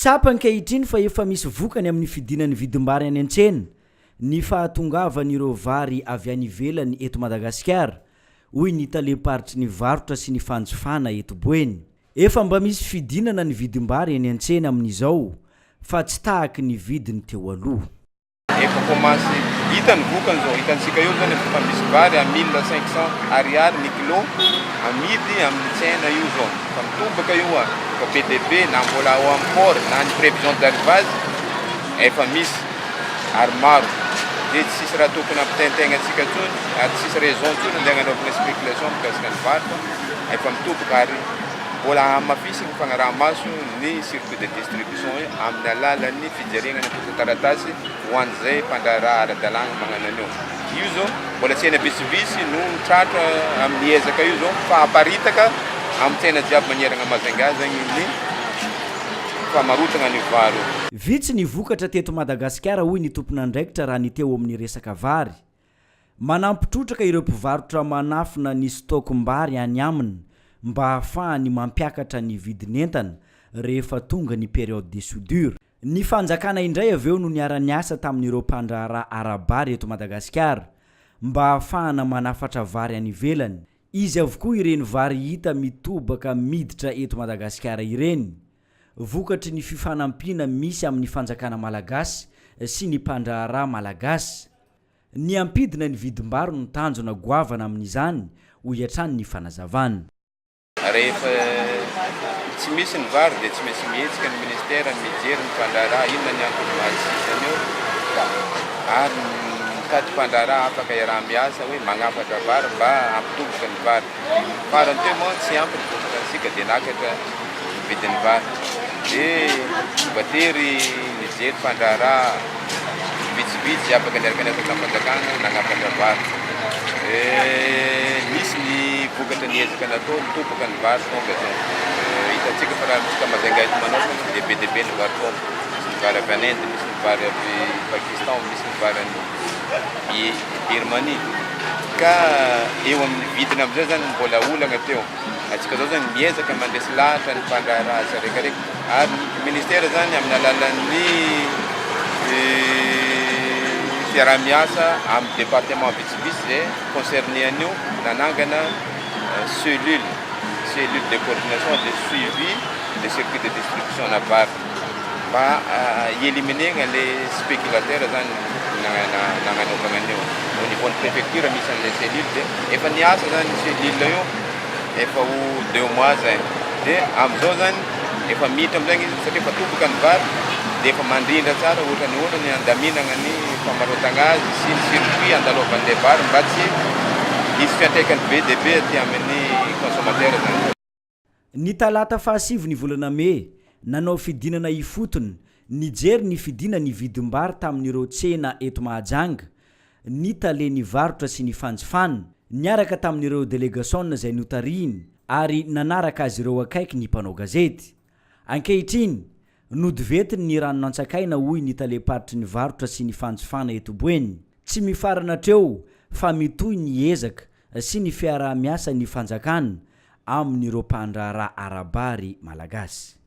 Tsapa ankehitriny fa efa misy vokany amin'ny fidinan'ny vidim-bary any an-tsena ny fahatongavan'ireo vary avy any ivelany eto Madagasikara hoy ny taleparitry ny varotra sy ny fanjofana eto Boeny. Efa mba misy fidinana ny vidim-bary any an-tsena amin'izao fa tsy tahaka ny vidiny teo aloha. Efa commencé hitany vokany zao, hitantsika io zany efa misy vary à 1500 ariary ny kilo amidy amin'ny tsena io zao. Fa mitobaka io fa PDB na mbola ao amin'ny port na ny prévision d'arrivage efa misy ary maro. Dia tsisy raha tokony ampitaintegna antsika tsony ary tsisy raison tsony andeha hanaovana spéculation mikasika ny varotra efa mitobaka ary mbola hamafisy ny fagnaraha-maso ny circuit de distribution amin'ny alalan'ny fijerenana taratasy ho an'izay mpandraraha ara-dalàna magnano an'io. Io zao mbola tsena visivisy no tratra amin'ny ezaka io zao fa aparitaka amin'ny tsena jiaby maneragna Mazangazagny ny famarotana ny vary. Vitsy ny vokatra teto Madagasikara hoy ny tompon'andraikitra raha ny teo amin'ny resaka vary. Manampitrotraka ireo mpivarotra manafina ny stock-mbary any aminy mba ahafahany mampiakatra ny vidin'entana rehefa tonga ny période de soudure. Ny fanjakana indray aveo no niara-ny asa tamin'ireo mpandraharaha arabary eto Madagasikara mba ahafahana manafatra vary any ivelany. Izy avokoa ireny vary hita mitobaka miditra eto Madagasikara ireny. Vokatry ny fifanampiana misy amin'ny fanjakana malagasy sy ny mpandraharaha malagasy. Ny ampidina ny vidim-bary no tanjona goavana amin'izany ho iatrany ny fanazavana. Rehefa tsy misy ny vary dia tsy misy mihetsika ny ministera mijery ny mpandraharaha inona ny antony mahasisany eo ary mitady mpandraharaha afaka iaraha-miasa hoe magnafatra vary mba ampitoboka ny vary. Farany teo moa tsy ampy ny vokansika dia nakatra vidin'ny vary. Dia batery mijery mpandraharaha vitsivitsy afaka niaraka fanjakana nagnafatra vary. Misy ny vokatra ny ezaka natao mitoboka ny vary tonga zao. Hitantsika fa raha misy Mazangaizy manokana dia be dia be ny vary tonga. Misy ny vary avy any Inde, misy ny vary avy Pakistan, misy ny vary any Birmanie. Ka eo amin'ny vidiny amin'izay zany mbola olagna teo. Atsika zao zany miezaka mandresy lahatra ny mpandraharaha tsiraikaraiky ary ny ministera zany amin'ny alalan'ny fiaraha-miasa amin'ny département vitsivitsy zay concerné an'io nanangana cellule de coordination de suivi de circuit de distribution na vary mba hieliminer les spéculateurs zany nagnanaovana an'io. Au niveau de préfecture misy an'ilay cellule dia efa niasa zany cellule io efa ho 2 mois zay. Dia amin'izao zany efa miditra amin'izay izy satria efa toboka ny vary dia efa mandrindra tsara ohatrany ny andaminana ny famarotana azy sy ny circuit andalovan'ilay vary mba tsy hisy fiantraikany be dia be aty amin'ny consommateur zany. Ny talata 7 ny volana May nanao fidinana ifotony nijery ny fidina ny vidim-bary tamin'ireo tsena eto Mahajanga ny taleny varotra sy ny fanjifana niaraka tamin'ireo délégation zay notariny ary nanaraka azy ireo akaiky ny mpanao gazety. Ankehitriny nodivetiny ny ranon'antsakaina hoy ny taleparitry ny varotra sy ny fanjifana eto Boeny. Tsy mifarana treo fa mitoy ny ezaka sy ny fiaraha-miasa ny fanjakana amin'ireo mpandraharaha arabary malagasy.